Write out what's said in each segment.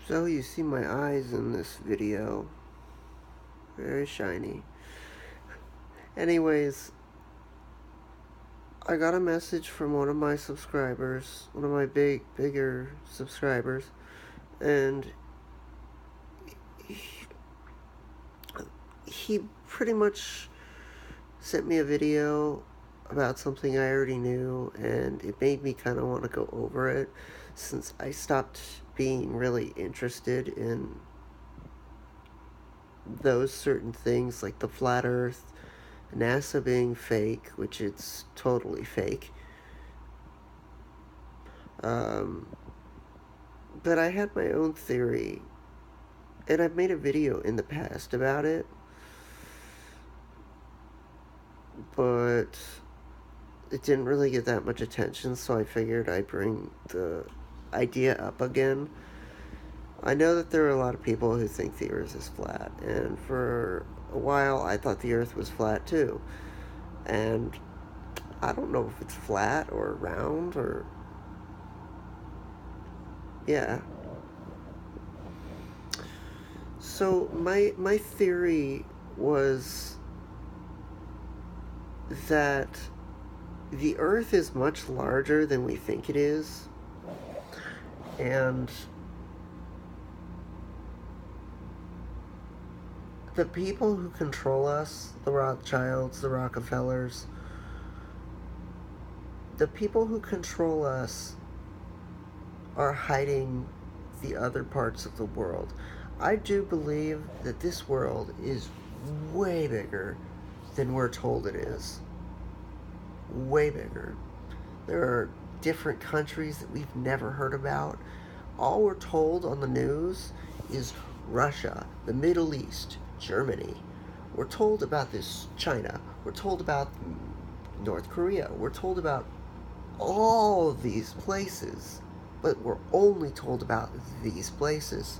So you see my eyes in this video. Very shiny. Anyways, I got a message from one of my subscribers, one of my bigger subscribers, and he pretty much sent me a video about something I already knew, and it made me kind of want to go over it since I stopped being really interested in those certain things like the flat earth, NASA being fake, which it's totally fake. But I had my own theory, and I've made a video in the past about it, but it didn't really get that much attention, so I figured I'd bring the idea up again. I know that there are a lot of people who think the Earth is flat, and for a while I thought the Earth was flat too. And I don't know if it's flat or round or... yeah. So my theory was that the Earth is much larger than we think it is, and the people who control us, the Rothschilds, the Rockefellers, the people who control us are hiding the other parts of the world. I do believe that this world is way bigger than we're told it is. Way bigger. There are different countries that we've never heard about. All we're told on the news is Russia, the Middle East, Germany. We're told about this China. We're told about North Korea. We're told about all of these places, but we're only told about these places.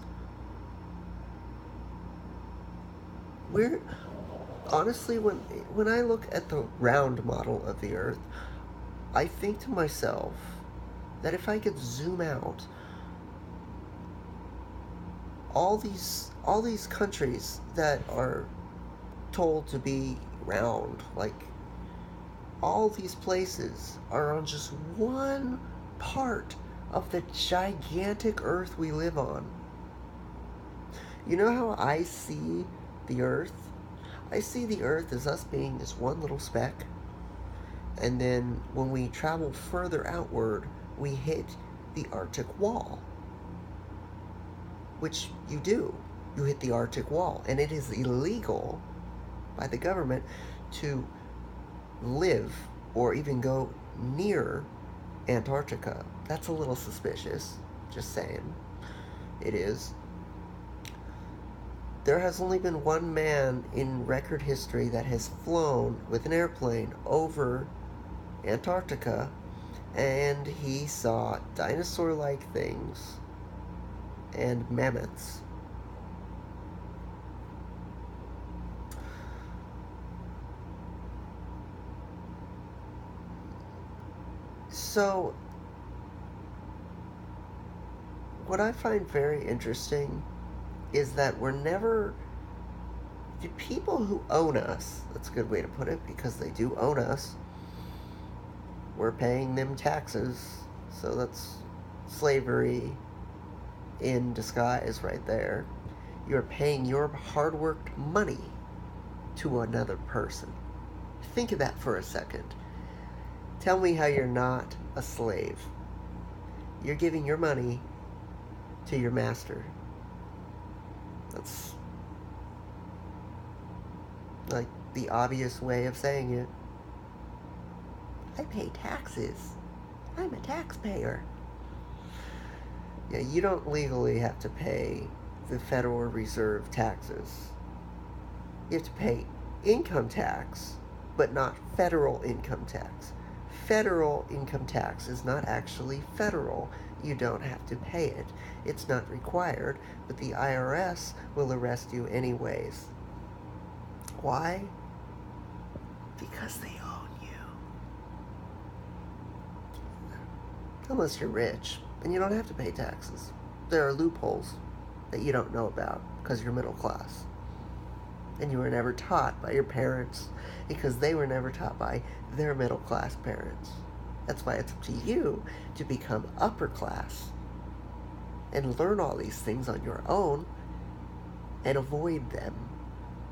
We're honestly, when I look at the round model of the Earth, I think to myself that if I could zoom out, all these countries that are told to be round, like all these places are on just one part of the gigantic Earth we live on. You know how I see the Earth? I see the Earth as us being this one little speck, and then when we travel further outward, we hit the Arctic wall. Which you do. You hit the Arctic wall, and it is illegal by the government to live or even go near Antarctica. That's a little suspicious, just saying. It is. There has only been one man in record history that has flown with an airplane over Antarctica, and he saw dinosaur-like things and mammoths. So, what I find very interesting is that we're never... the people who own us, that's a good way to put it, because they do own us, we're paying them taxes, so that's slavery in disguise right there. You're paying your hard-worked money to another person. Think of that for a second. Tell me how you're not a slave. You're giving your money to your master. That's like the obvious way of saying it. I pay taxes. I'm a taxpayer. Yeah, you don't legally have to pay the Federal Reserve taxes. You have to pay income tax, but not federal income tax. Federal income tax is not actually federal. You don't have to pay it. It's not required, but the IRS will arrest you anyways. Why? Because they own you. Unless you're rich, and you don't have to pay taxes. There are loopholes. that you don't know about because you're middle class. And you were never taught by your parents because they were never taught by their middle class parents. That's why it's up to you to become upper class and learn all these things on your own and avoid them,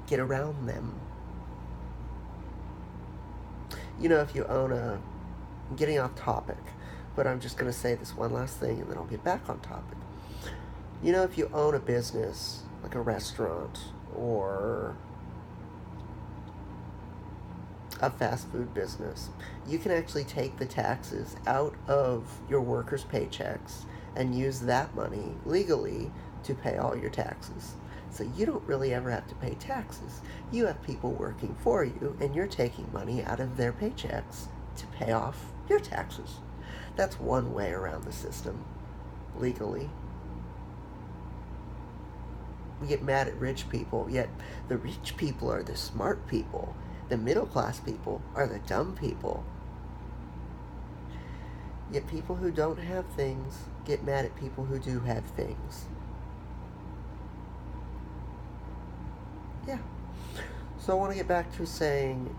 get around them. You know, if you own a, I'm getting off topic, but I'm just going to say this one last thing and then I'll get back on topic. You know, if you own a business, like a restaurant or a fast food business, you can actually take the taxes out of your workers' paychecks and use that money legally to pay all your taxes. So you don't really ever have to pay taxes. You have people working for you and you're taking money out of their paychecks to pay off your taxes. That's one way around the system, legally. We get mad at rich people, yet the rich people are the smart people. The middle class people are the dumb people. Yet people who don't have things get mad at people who do have things. Yeah. So I want to get back to saying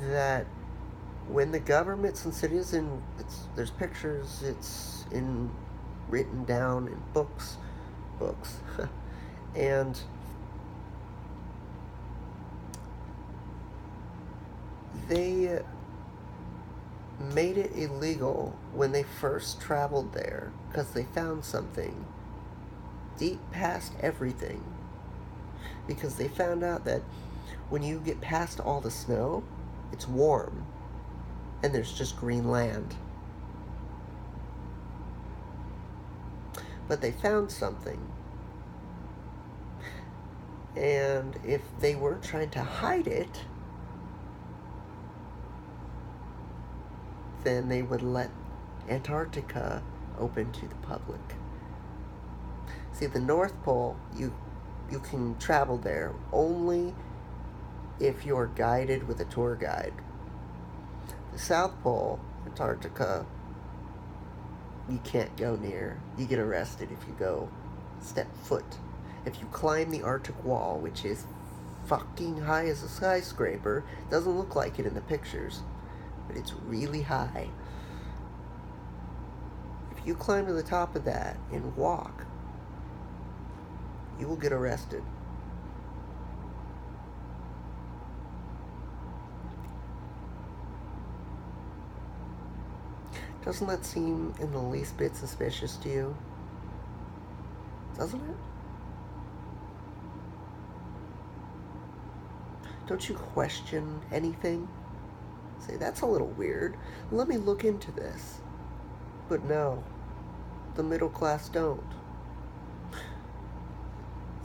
that when the governments and cities, and there's pictures, it's written down in books, and they made it illegal when they first traveled there because they found something deep past everything. Because they found out that when you get past all the snow, it's warm and there's just green land. But they found something. And if they weren't trying to hide it, then they would let Antarctica open to the public. See, the North Pole, you can travel there only if you're guided with a tour guide. The South Pole, Antarctica, you can't go near. You get arrested if you go step foot. If you climb the Arctic wall, which is fucking high as a skyscraper, doesn't look like it in the pictures, but it's really high. If you climb to the top of that and walk, you will get arrested. Doesn't that seem in the least bit suspicious to you? Doesn't it? Don't you question anything? Say, that's a little weird. Let me look into this. But no, the middle class don't.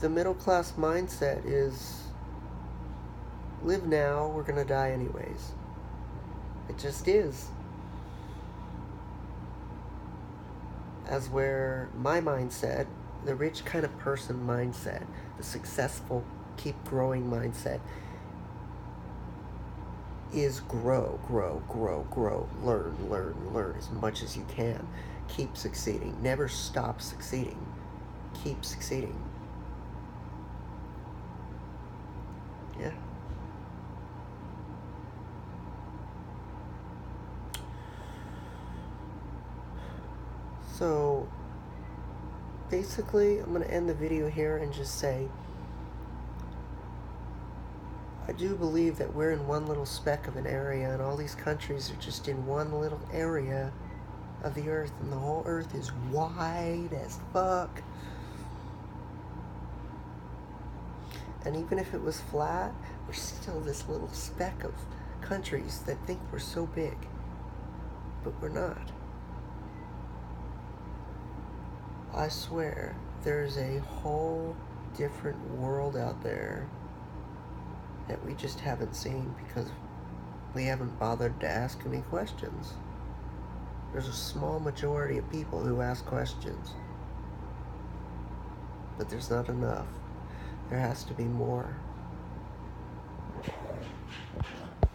The middle class mindset is, live now, we're gonna die anyways. It just is. As where my mindset, the rich kind of person mindset, the successful, keep growing mindset, is grow, learn as much as you can. Keep succeeding. Never stop succeeding. Keep succeeding. Yeah. So, basically, I'm going to end the video here and just say, I do believe that we're in one little speck of an area, and all these countries are just in one little area of the earth, and the whole earth is wide as fuck. And even if it was flat, we're still this little speck of countries that think we're so big, but we're not. I swear, there's a whole different world out there that we just haven't seen because we haven't bothered to ask any questions. There's a small majority of people who ask questions, but there's not enough. There has to be more.